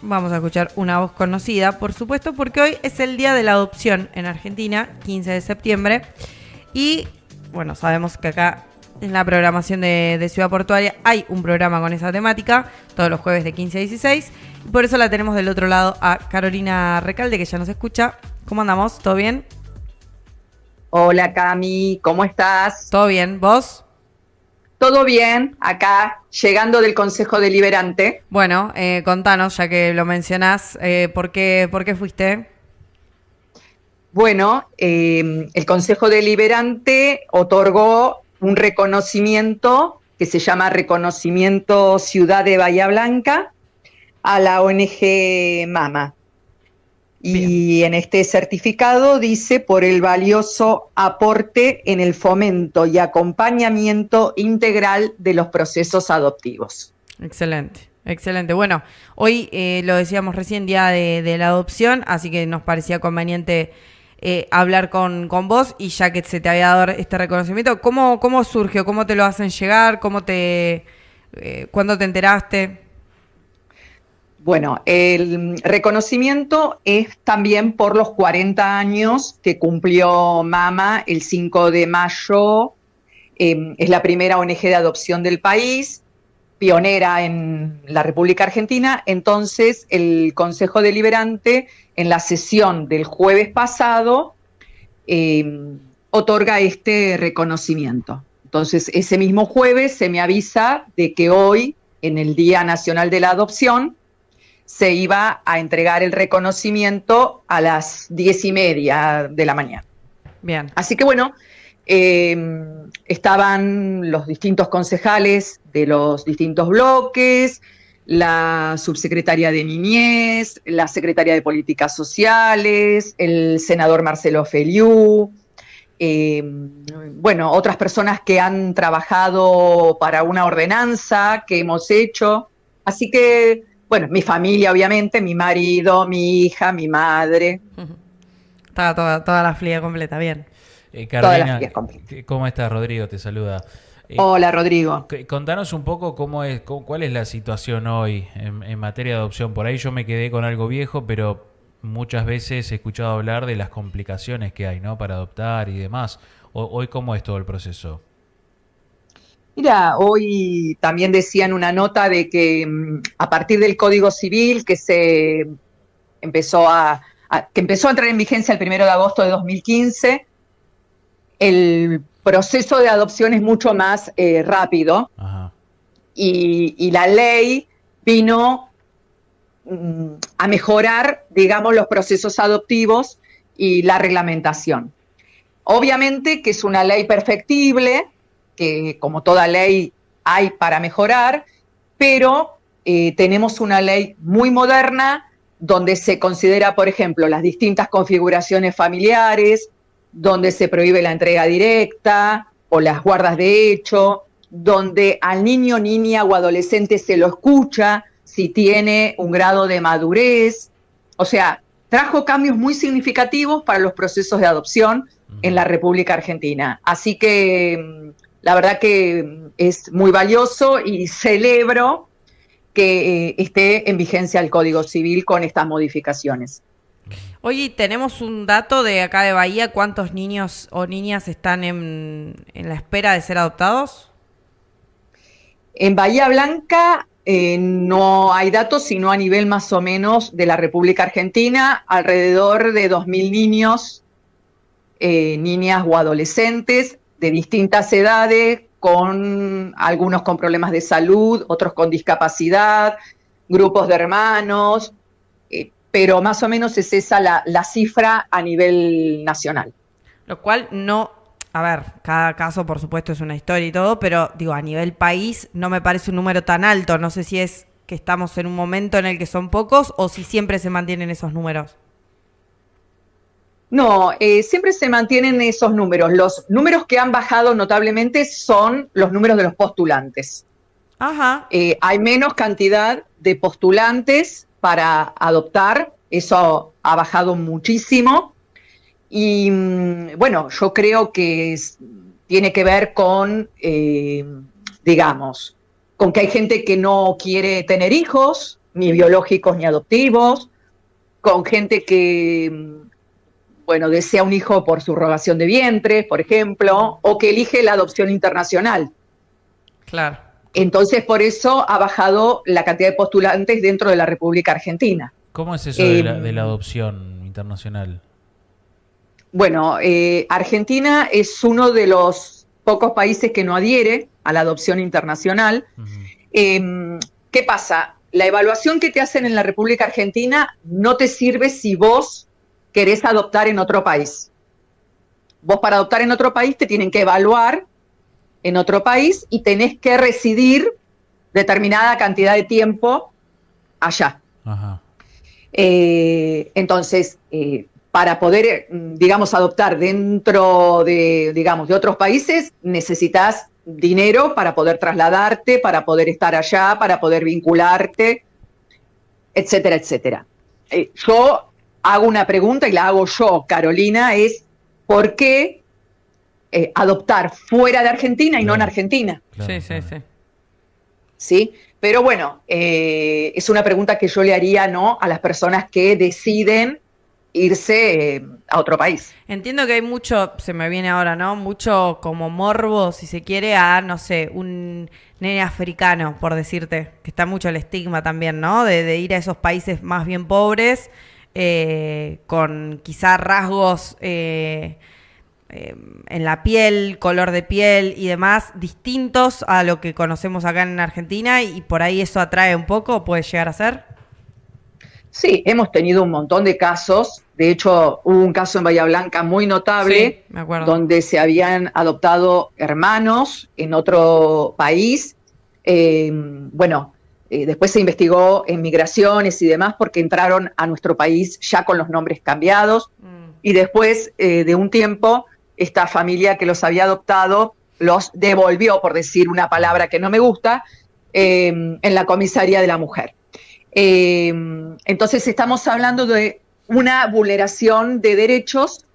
vamos a escuchar una voz conocida, por supuesto, porque hoy es el Día de la Adopción en Argentina, 15 de septiembre. Y, bueno, sabemos que acá en la programación de Ciudad Portuaria hay un programa con esa temática, todos los jueves de 15 a 16. Y por eso la tenemos del otro lado a Carolina Recalde, que ya nos escucha. ¿Cómo andamos? ¿Todo bien? Hola Cami, ¿cómo estás? ¿Todo bien? ¿Vos? ¿Todo bien? Acá, llegando del Consejo Deliberante. Bueno, contanos, ya que lo mencionás, ¿por qué fuiste? Bueno, el Consejo Deliberante otorgó un reconocimiento que se llama Reconocimiento Ciudad de Bahía Blanca a la ONG Mama. Y Bien. en este certificado dice por el valioso aporte en el fomento y acompañamiento integral de los procesos adoptivos. Excelente, excelente. Bueno, hoy lo decíamos recién, día de la adopción, así que nos parecía conveniente hablar con vos, y ya que se te había dado este reconocimiento, ¿cómo surgió? ¿Cómo te lo hacen llegar? ¿Cuándo te enteraste? Bueno, el reconocimiento es también por los 40 años que cumplió Mama el 5 de mayo. Es la primera ONG de adopción del país, pionera en la República Argentina. Entonces, el Consejo Deliberante, en la sesión del jueves pasado, otorga este reconocimiento. Entonces, ese mismo jueves se me avisa de que hoy, en el Día Nacional de la Adopción, se iba a entregar el reconocimiento a las 10:30 de la mañana. Bien. Así que bueno, estaban los distintos concejales de los distintos bloques, la subsecretaria de Niñez, la secretaria de Políticas Sociales, el senador Marcelo Feliú, bueno, otras personas que han trabajado para una ordenanza que hemos hecho. Así que, bueno, mi familia, obviamente, mi marido, mi hija, mi madre. Estaba toda la flia completa, bien. Carolina, ¿cómo estás? Rodrigo te saluda. Hola, Rodrigo. Contanos un poco cuál es la situación hoy en materia de adopción. Por ahí yo me quedé con algo viejo, pero muchas veces he escuchado hablar de las complicaciones que hay, ¿no? Para adoptar y demás. Hoy, ¿cómo es todo el proceso? Mira, hoy también decían una nota de que a partir del Código Civil que se empezó que empezó a entrar en vigencia el 1 de agosto de 2015, el proceso de adopción es mucho más rápido. Ajá. Y la ley vino a mejorar, digamos, los procesos adoptivos y la reglamentación. Obviamente que es una ley perfectible, que como toda ley hay para mejorar, pero tenemos una ley muy moderna donde se considera, por ejemplo, las distintas configuraciones familiares, donde se prohíbe la entrega directa o las guardas de hecho, donde al niño, niña o adolescente se lo escucha si tiene un grado de madurez. O sea, trajo cambios muy significativos para los procesos de adopción en la República Argentina. Así que la verdad que es muy valioso y celebro que esté en vigencia el Código Civil con estas modificaciones. Oye, ¿tenemos un dato de acá de Bahía? ¿Cuántos niños o niñas están en la espera de ser adoptados? En Bahía Blanca no hay datos, sino a nivel más o menos de la República Argentina, alrededor de 2.000 niños, niñas o adolescentes de distintas edades, con algunos con problemas de salud, otros con discapacidad, grupos de hermanos, pero más o menos es esa la cifra a nivel nacional. Lo cual no, a ver, cada caso por supuesto es una historia y todo, pero digo, a nivel país no me parece un número tan alto. No sé si es que estamos en un momento en el que son pocos o si siempre se mantienen esos números. No, siempre se mantienen esos números. Los números que han bajado notablemente son los números de los postulantes. Ajá. Hay menos cantidad de postulantes para adoptar, eso ha bajado muchísimo. Y bueno, yo creo que tiene que ver con, digamos, con que hay gente que no quiere tener hijos, ni biológicos ni adoptivos, con gente que, bueno, desea un hijo por subrogación de vientre, por ejemplo, o que elige la adopción internacional. Claro. Entonces, por eso ha bajado la cantidad de postulantes dentro de la República Argentina. ¿Cómo es eso de la adopción internacional? Bueno, Argentina es uno de los pocos países que no adhiere a la adopción internacional. ¿Qué pasa? La evaluación que te hacen en la República Argentina no te sirve si vos querés adoptar en otro país. Vos para adoptar en otro país te tienen que evaluar en otro país y tenés que residir determinada cantidad de tiempo allá. Ajá. Entonces, para poder, digamos, adoptar dentro de, digamos, de otros países, necesitas dinero para poder trasladarte, para poder estar allá, para poder vincularte, etcétera, etcétera. Yo hago una pregunta y la hago yo, Carolina, es ¿por qué adoptar fuera de Argentina y no en Argentina? Claro, sí. ¿Sí? Pero bueno, es una pregunta que yo le haría, ¿no?, a las personas que deciden irse a otro país. Entiendo que hay mucho, se me viene ahora, ¿no? Mucho como morbo, si se quiere, a, no sé, un nene africano, por decirte, que está mucho el estigma también, ¿no? De ir a esos países más bien pobres, con quizá rasgos en la piel, color de piel y demás, distintos a lo que conocemos acá en Argentina, y por ahí eso atrae un poco, ¿puede llegar a ser? Sí, hemos tenido un montón de casos. De hecho, hubo un caso en Bahía Blanca muy notable, sí, me acuerdo, donde se habían adoptado hermanos en otro país. Después se investigó en migraciones y demás porque entraron a nuestro país ya con los nombres cambiados. Y después de un tiempo, esta familia que los había adoptado los devolvió, por decir una palabra que no me gusta, en la comisaría de la mujer. Entonces estamos hablando de una vulneración de derechos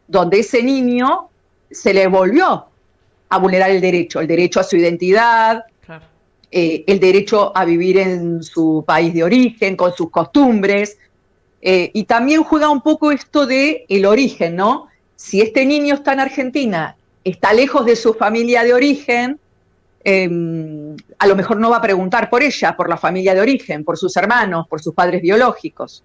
donde ese niño se le volvió a vulnerar el derecho a su identidad, claro, el derecho a vivir en su país de origen, con sus costumbres, y también juega un poco esto de el origen, ¿no? Si este niño está en Argentina, está lejos de su familia de origen, a lo mejor no va a preguntar por ella, por la familia de origen, por sus hermanos, por sus padres biológicos.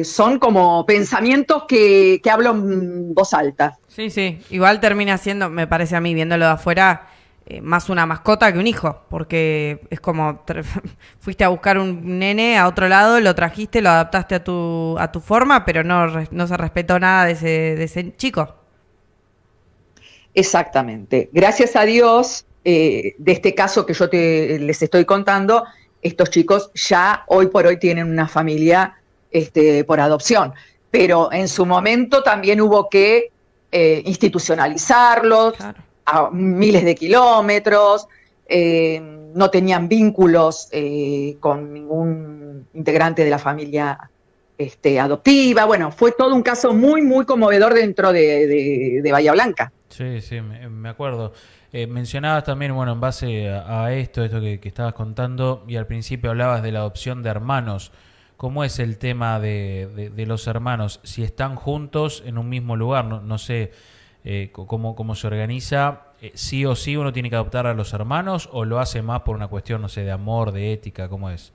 Son como pensamientos que hablo en voz alta. Sí, igual termina siendo, me parece a mí, viéndolo de afuera, más una mascota que un hijo, porque es como fuiste a buscar un nene a otro lado, lo trajiste, lo adaptaste a tu forma, pero no se respetó nada de ese chico. Exactamente. Gracias a Dios, de este caso que yo les estoy contando, estos chicos ya hoy por hoy tienen una familia por adopción, pero en su momento también hubo que institucionalizarlos, claro, a miles de kilómetros, no tenían vínculos con ningún integrante de la familia adoptiva. Bueno, fue todo un caso muy, muy conmovedor dentro de Bahía Blanca. Sí, me acuerdo. Mencionabas también, bueno, en base a esto que estabas contando, y al principio hablabas de la adopción de hermanos. ¿Cómo es el tema de los hermanos? Si están juntos en un mismo lugar, no sé cómo se organiza. ¿Sí o sí uno tiene que adoptar a los hermanos o lo hace más por una cuestión, no sé, de amor, de ética? ¿Cómo es?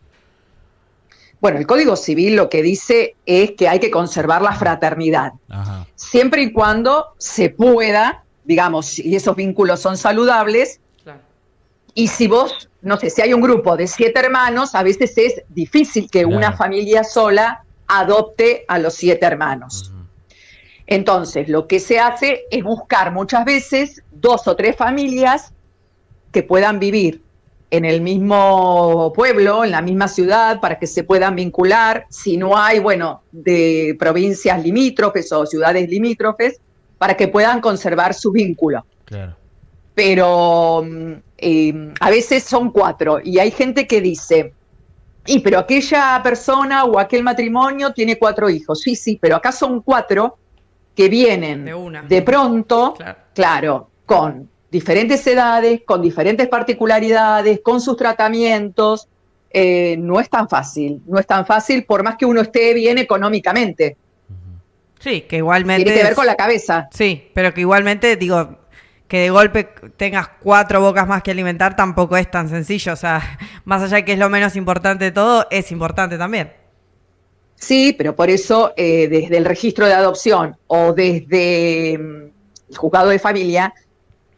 Bueno, el Código Civil lo que dice es que hay que conservar la fraternidad. Ajá. Siempre y cuando se pueda, digamos, y esos vínculos son saludables. Claro. Y si vos, no sé, si hay un grupo de 7 hermanos, a veces es difícil que claro, una familia sola adopte a los 7 hermanos. Uh-huh. Entonces, lo que se hace es buscar muchas veces 2 o 3 familias que puedan vivir en el mismo pueblo, en la misma ciudad, para que se puedan vincular. Si no hay, bueno, de provincias limítrofes o ciudades limítrofes, para que puedan conservar su vínculo. Claro. Pero a veces son 4, y hay gente que dice, pero aquella persona o aquel matrimonio tiene 4 hijos. Sí, pero acá son 4 que vienen de pronto, claro, con diferentes edades, con diferentes particularidades, con sus tratamientos, no es tan fácil, por más que uno esté bien económicamente. Sí, que igualmente... Tiene que ver con la cabeza. Sí, pero que igualmente, digo, que de golpe tengas 4 bocas más que alimentar tampoco es tan sencillo. O sea, más allá de que es lo menos importante de todo, es importante también. Sí, pero por eso desde el registro de adopción o desde el juzgado de familia,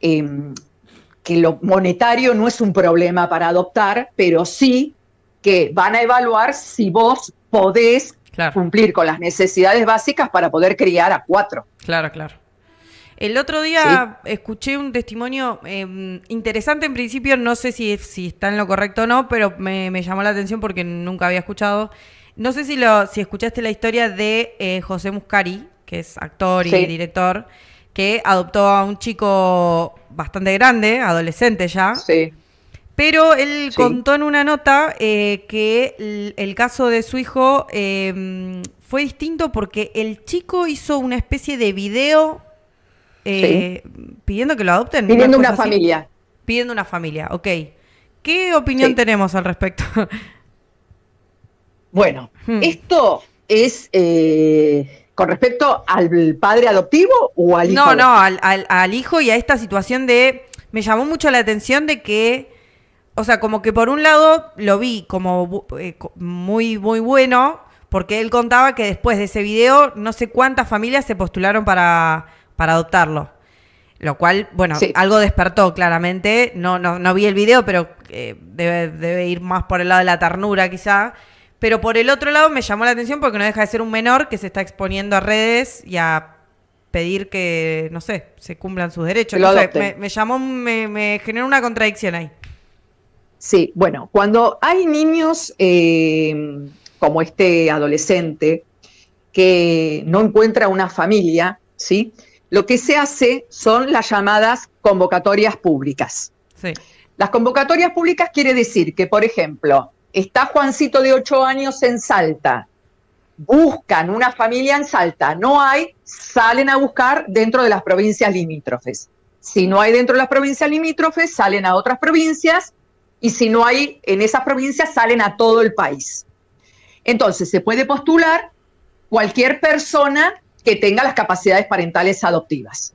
que lo monetario no es un problema para adoptar, pero sí que van a evaluar si vos podés cumplir con las necesidades básicas para poder criar a 4. Claro. El otro día escuché un testimonio interesante en principio, no sé si está en lo correcto o no, pero me llamó la atención porque nunca había escuchado. No sé si escuchaste la historia de José Muscari, que es actor y director, que adoptó a un chico bastante grande, adolescente ya. Sí. Pero él contó en una nota que el caso de su hijo fue distinto porque el chico hizo una especie de video pidiendo que lo adopten. Pidiendo una familia. Pidiendo una familia, ok. ¿Qué opinión tenemos al respecto? Bueno, esto es con respecto al padre adoptivo o al hijo. No, al hijo y a esta situación de... Me llamó mucho la atención de que... O sea, como que por un lado lo vi como muy, muy bueno, porque él contaba que después de ese video no sé cuántas familias se postularon para adoptarlo. Lo cual, bueno, algo despertó claramente. No vi el video, pero debe ir más por el lado de la ternura quizá. Pero por el otro lado me llamó la atención porque no deja de ser un menor que se está exponiendo a redes y a pedir que, no sé, se cumplan sus derechos. No sé, me generó una contradicción ahí. Sí, bueno, cuando hay niños como este adolescente que no encuentra una familia, ¿sí? Lo que se hace son las llamadas convocatorias públicas. Sí. Las convocatorias públicas quiere decir que, por ejemplo, está Juancito de 8 años en Salta, buscan una familia en Salta, no hay, salen a buscar dentro de las provincias limítrofes. Si no hay dentro de las provincias limítrofes, salen a otras provincias. Y si no hay en esas provincias, salen a todo el país. Entonces, se puede postular cualquier persona que tenga las capacidades parentales adoptivas.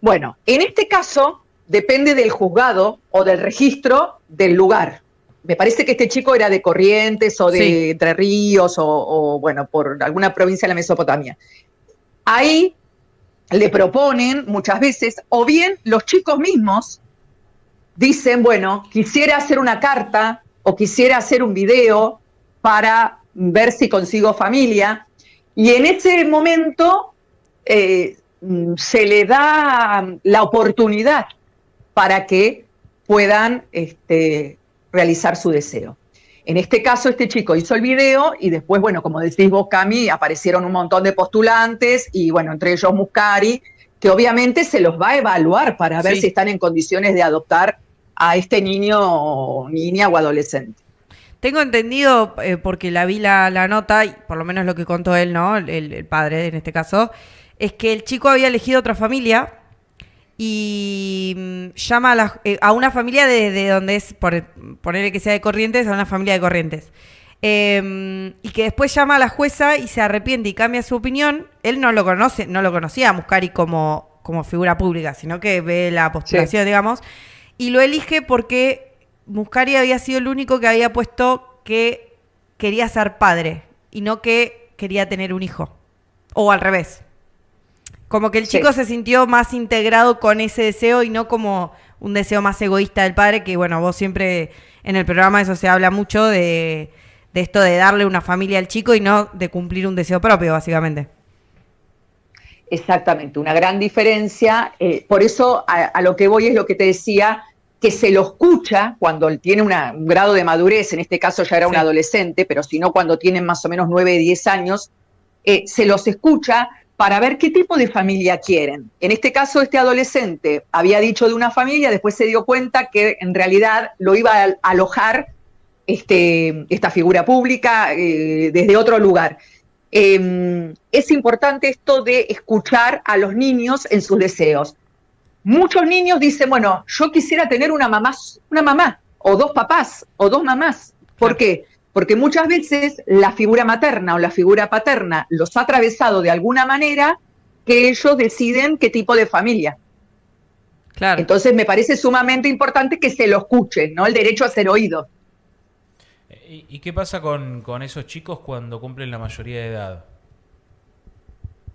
Bueno, en este caso, depende del juzgado o del registro del lugar. Me parece que este chico era de Corrientes o de Entre Ríos o, bueno, por alguna provincia de la Mesopotamia. Ahí le proponen muchas veces, o bien los chicos mismos, dicen, bueno, quisiera hacer una carta o quisiera hacer un video para ver si consigo familia. Y en ese momento se le da la oportunidad para que puedan realizar su deseo. En este caso, este chico hizo el video y después, bueno, como decís vos, Cami, aparecieron un montón de postulantes y, bueno, entre ellos Muscari, que obviamente se los va a evaluar para ver si están en condiciones de adoptar a este niño o niña o adolescente. Tengo entendido, porque vi la nota, y por lo menos lo que contó él, ¿no? El padre en este caso, es que el chico había elegido otra familia y llama a una familia de donde es, por ponerle que sea de Corrientes, a una familia de Corrientes. Y que después llama a la jueza y se arrepiente y cambia su opinión. Él no lo conocía a Muscari como figura pública, sino que ve la postulación, digamos. Y lo elige porque Muscari había sido el único que había puesto que quería ser padre y no que quería tener un hijo. O al revés. Como que el chico se sintió más integrado con ese deseo y no como un deseo más egoísta del padre, que bueno, vos siempre en el programa eso se habla mucho de esto de darle una familia al chico y no de cumplir un deseo propio, básicamente. Exactamente, una gran diferencia. Por eso a lo que voy es lo que te decía, que se lo escucha cuando tiene un grado de madurez, en este caso ya era un adolescente, pero si no cuando tienen más o menos 9, 10 años, se los escucha para ver qué tipo de familia quieren. En este caso, este adolescente había dicho de una familia, después se dio cuenta que en realidad lo iba a alojar esta figura pública desde otro lugar. Es importante esto de escuchar a los niños en sus deseos. Muchos niños dicen, bueno, yo quisiera tener una mamá, o dos papás, o dos mamás. ¿Por qué? Porque muchas veces la figura materna o la figura paterna los ha atravesado de alguna manera que ellos deciden qué tipo de familia. Claro. Entonces me parece sumamente importante que se lo escuchen, ¿no? El derecho a ser oído. ¿Y qué pasa con esos chicos cuando cumplen la mayoría de edad?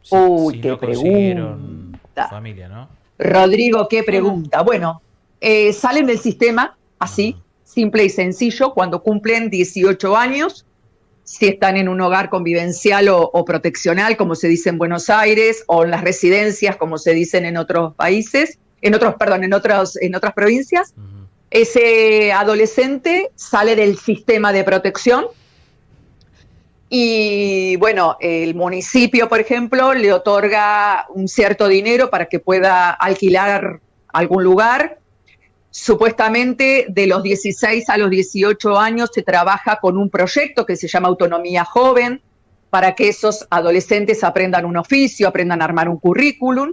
Si Qué no consiguieron pregunta. familia, ¿no? Rodrigo, qué pregunta. Bueno, salen del sistema así, simple y sencillo, cuando cumplen 18 años, si están en un hogar convivencial o proteccional, como se dice en Buenos Aires, o en las residencias, como se dicen en otros países, en otras provincias. Ese adolescente sale del sistema de protección y, bueno, el municipio, por ejemplo, le otorga un cierto dinero para que pueda alquilar algún lugar. Supuestamente de los 16 a los 18 años se trabaja con un proyecto que se llama Autonomía Joven, para que esos adolescentes aprendan un oficio, aprendan a armar un currículum.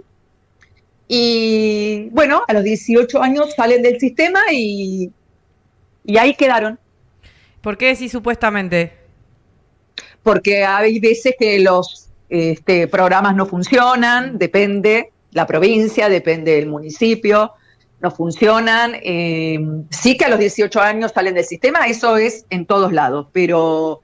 Y bueno, a los 18 años salen del sistema y ahí quedaron. ¿Por qué decís supuestamente? Porque hay veces que los programas no funcionan, depende la provincia, depende del municipio, no funcionan. Sí que a los 18 años salen del sistema, eso es en todos lados, pero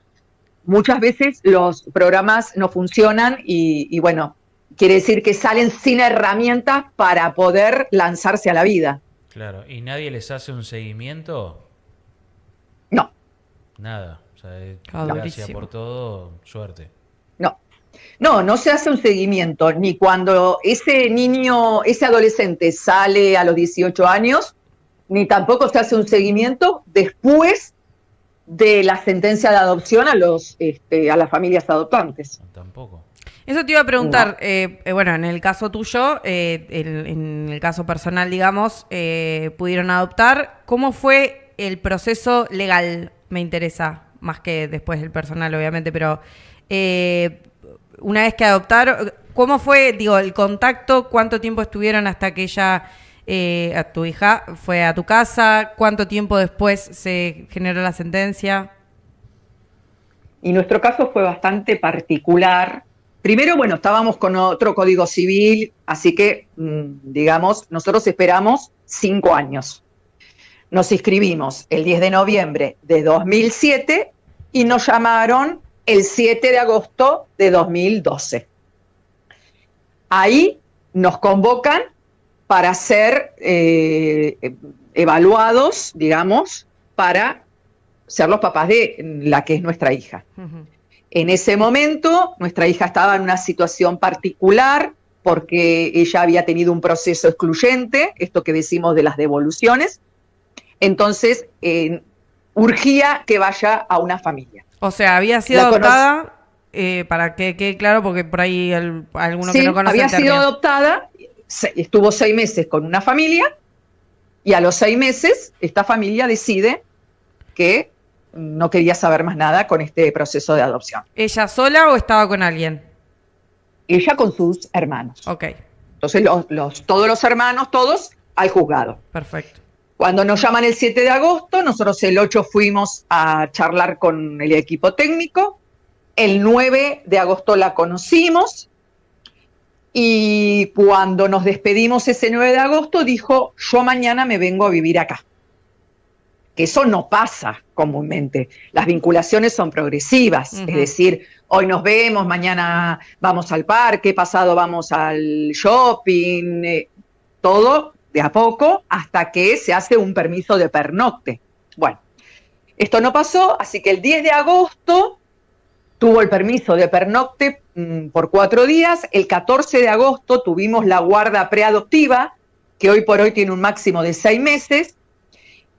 muchas veces los programas no funcionan y bueno, quiere decir que salen sin herramientas para poder lanzarse a la vida. Claro, ¿y nadie les hace un seguimiento? No. Nada, o sea, gracias por todo, suerte. No se hace un seguimiento, ni cuando ese niño, ese adolescente sale a los 18 años, ni tampoco se hace un seguimiento después de la sentencia de adopción a las familias adoptantes. Tampoco. Eso te iba a preguntar, bueno, en el caso tuyo, en el caso personal, digamos, pudieron adoptar. ¿Cómo fue el proceso legal? Me interesa, más que después el personal, obviamente, pero una vez que adoptaron, ¿cómo fue, el contacto? ¿Cuánto tiempo estuvieron hasta que ella, a tu hija, fue a tu casa? ¿Cuánto tiempo después se generó la sentencia? Y nuestro caso fue bastante particular. Primero, bueno, estábamos con otro código civil, así que, digamos, nosotros esperamos 5 años. Nos inscribimos el 10 de noviembre de 2007 y nos llamaron el 7 de agosto de 2012. Ahí nos convocan para ser evaluados, digamos, para ser los papás de la que es nuestra hija. Uh-huh. En ese momento, nuestra hija estaba en una situación particular porque ella había tenido un proceso excluyente, esto que decimos de las devoluciones. Entonces, urgía que vaya a una familia. O sea, había sido adoptada, para que quede claro, porque por ahí alguno que no conoce. Había sido adoptada, estuvo 6 meses con una familia, y a los 6 meses, esta familia decide que no quería saber más nada con este proceso de adopción. ¿Ella sola o estaba con alguien? Ella con sus hermanos. Ok. Entonces, todos los hermanos, todos al juzgado. Perfecto. Cuando nos llaman el 7 de agosto, nosotros el 8 fuimos a charlar con el equipo técnico. El 9 de agosto la conocimos. Y cuando nos despedimos ese 9 de agosto, dijo, yo mañana me vengo a vivir acá. Que eso no pasa comúnmente. Las vinculaciones son progresivas. Uh-huh. Es decir, hoy nos vemos, mañana vamos al parque, pasado vamos al shopping, todo de a poco hasta que se hace un permiso de pernocte. Bueno, esto no pasó, así que el 10 de agosto tuvo el permiso de pernocte por 4 días. El 14 de agosto tuvimos la guarda preadoptiva, que hoy por hoy tiene un máximo de 6 meses.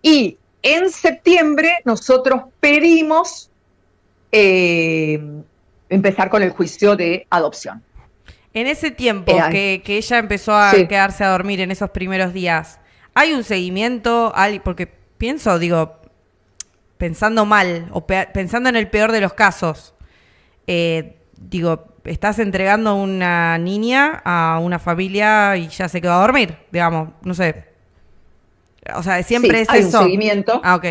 Y en septiembre nosotros pedimos empezar con el juicio de adopción. En ese tiempo que ella empezó a quedarse a dormir en esos primeros días, ¿hay un seguimiento? Porque pienso, pensando mal, o pensando en el peor de los casos, estás entregando a una niña a una familia y ya se quedó a dormir, digamos, no sé. O sea, siempre es hay eso. Un seguimiento. Ah, ok.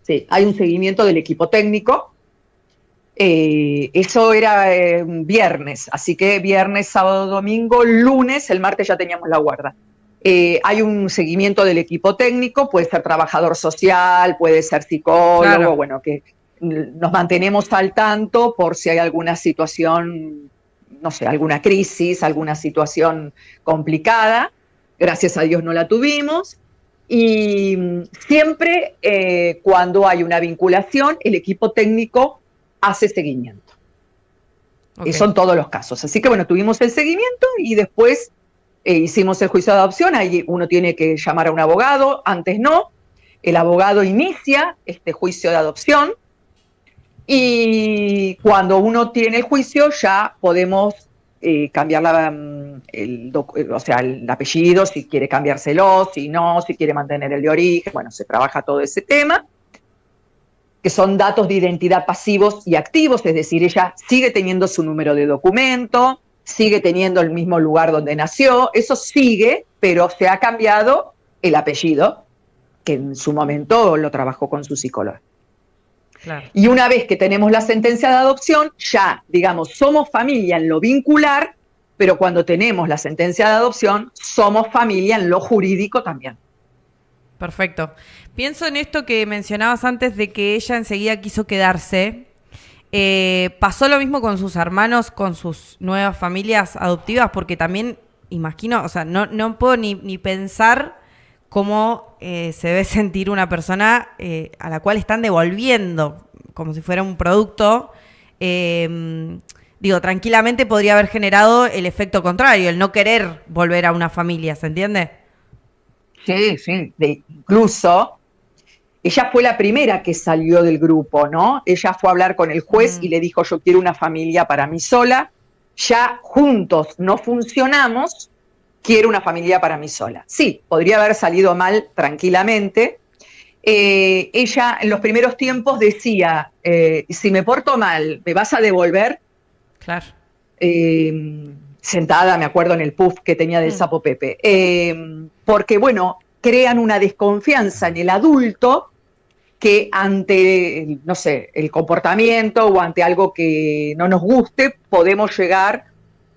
Sí, hay un seguimiento del equipo técnico. Eso era viernes, así que viernes, sábado, domingo, lunes, el martes ya teníamos la guarda. Hay un seguimiento del equipo técnico, puede ser trabajador social, puede ser psicólogo, Claro. bueno, que nos mantenemos al tanto por si hay alguna situación, no sé, alguna crisis, alguna situación complicada. Gracias a Dios no la tuvimos. Y siempre cuando hay una vinculación, el equipo técnico hace seguimiento. Ok. Son todos los casos. Así que bueno, tuvimos el seguimiento y después hicimos el juicio de adopción. Ahí uno tiene que llamar a un abogado, antes no. El abogado inicia este juicio de adopción y cuando uno tiene el juicio ya podemos cambiar el apellido, si quiere cambiárselo, si no, si quiere mantener el de origen. Bueno, se trabaja todo ese tema, que son datos de identidad pasivos y activos, es decir, ella sigue teniendo su número de documento, sigue teniendo el mismo lugar donde nació, eso sigue, pero se ha cambiado el apellido, que en su momento lo trabajó con su psicóloga. Claro. Y una vez que tenemos la sentencia de adopción, ya, digamos, somos familia en lo vincular, pero cuando tenemos la sentencia de adopción, somos familia en lo jurídico también. Perfecto. Pienso en esto que mencionabas antes de que ella enseguida quiso quedarse. ¿Pasó lo mismo con sus hermanos, con sus nuevas familias adoptivas? Porque también, imagino, o sea, no puedo ni pensar cómo se debe sentir una persona a la cual están devolviendo como si fuera un producto. Digo, tranquilamente podría haber generado el efecto contrario, el no querer volver a una familia, ¿se entiende? Sí, sí. Incluso, ella fue la primera que salió del grupo, ¿no? Ella fue a hablar con el juez y le dijo, yo quiero una familia para mí sola. Ya juntos no funcionamos, quiero una familia para mí sola. Sí, podría haber salido mal tranquilamente. Ella en los primeros tiempos decía, si me porto mal, ¿me vas a devolver? Claro. Sentada, me acuerdo, en el puff que tenía del Sapo Pepe. Porque, bueno, crean una desconfianza en el adulto que ante, no sé, el comportamiento o ante algo que no nos guste, podemos llegar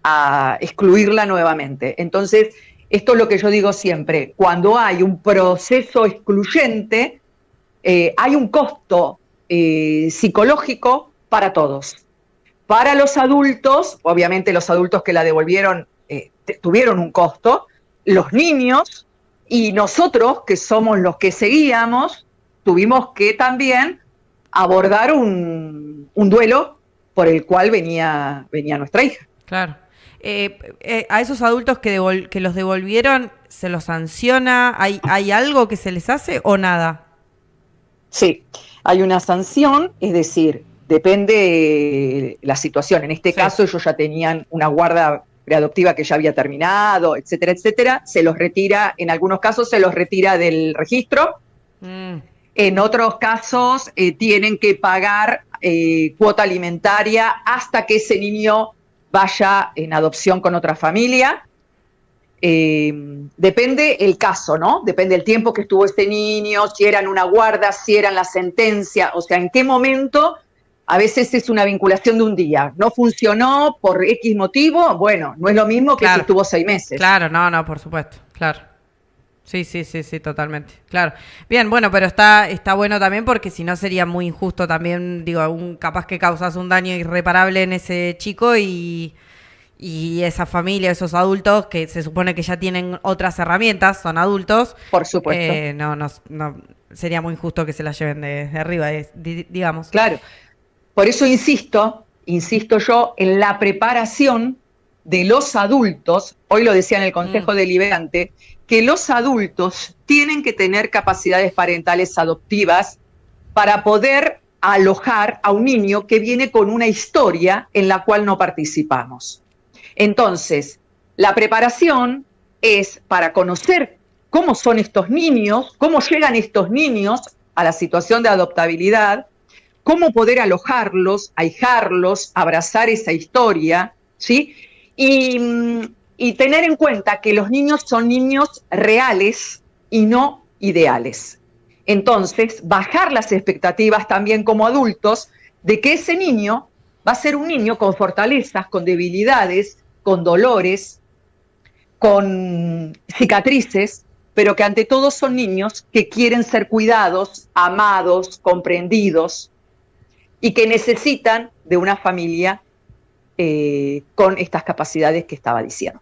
a excluirla nuevamente. Entonces, esto es lo que yo digo siempre, cuando hay un proceso excluyente, hay un costo psicológico para todos. Para los adultos, obviamente los adultos que la devolvieron tuvieron un costo, los niños y nosotros, que somos los que seguíamos, tuvimos que también abordar un duelo por el cual venía nuestra hija. Claro. A esos adultos que los devolvieron, ¿se los sanciona? ¿Hay algo que se les hace o nada? Sí, hay una sanción, es decir, depende la situación. En este caso ellos ya tenían una guarda preadoptiva que ya había terminado, etcétera, etcétera. Se los retira, en algunos casos se los retira del registro. En otros casos tienen que pagar cuota alimentaria hasta que ese niño vaya en adopción con otra familia. Depende el caso, ¿no? Depende el tiempo que estuvo ese niño, si era en una guarda, si era en la sentencia, o sea, en qué momento. A veces es una vinculación de un día. No funcionó por X motivo, bueno, no es lo mismo que si estuvo 6 meses. Claro, no, por supuesto, claro. Sí, totalmente, claro. Bien, bueno, pero está bueno también porque si no sería muy injusto también, digo, capaz que causas un daño irreparable en ese chico y esa familia, esos adultos que se supone que ya tienen otras herramientas, son adultos. Por supuesto. No, sería muy injusto que se las lleven de arriba, digamos. Claro. Por eso insisto yo en la preparación de los adultos, hoy lo decía en el Consejo Deliberante, que los adultos tienen que tener capacidades parentales adoptivas para poder alojar a un niño que viene con una historia en la cual no participamos. Entonces, la preparación es para conocer cómo son estos niños, cómo llegan estos niños a la situación de adoptabilidad, cómo poder alojarlos, ahijarlos, abrazar esa historia, ¿sí? Y tener en cuenta que los niños son niños reales y no ideales. Entonces, bajar las expectativas también como adultos de que ese niño va a ser un niño con fortalezas, con debilidades, con dolores, con cicatrices, pero que ante todo son niños que quieren ser cuidados, amados, comprendidos y que necesitan de una familia con estas capacidades que estaba diciendo.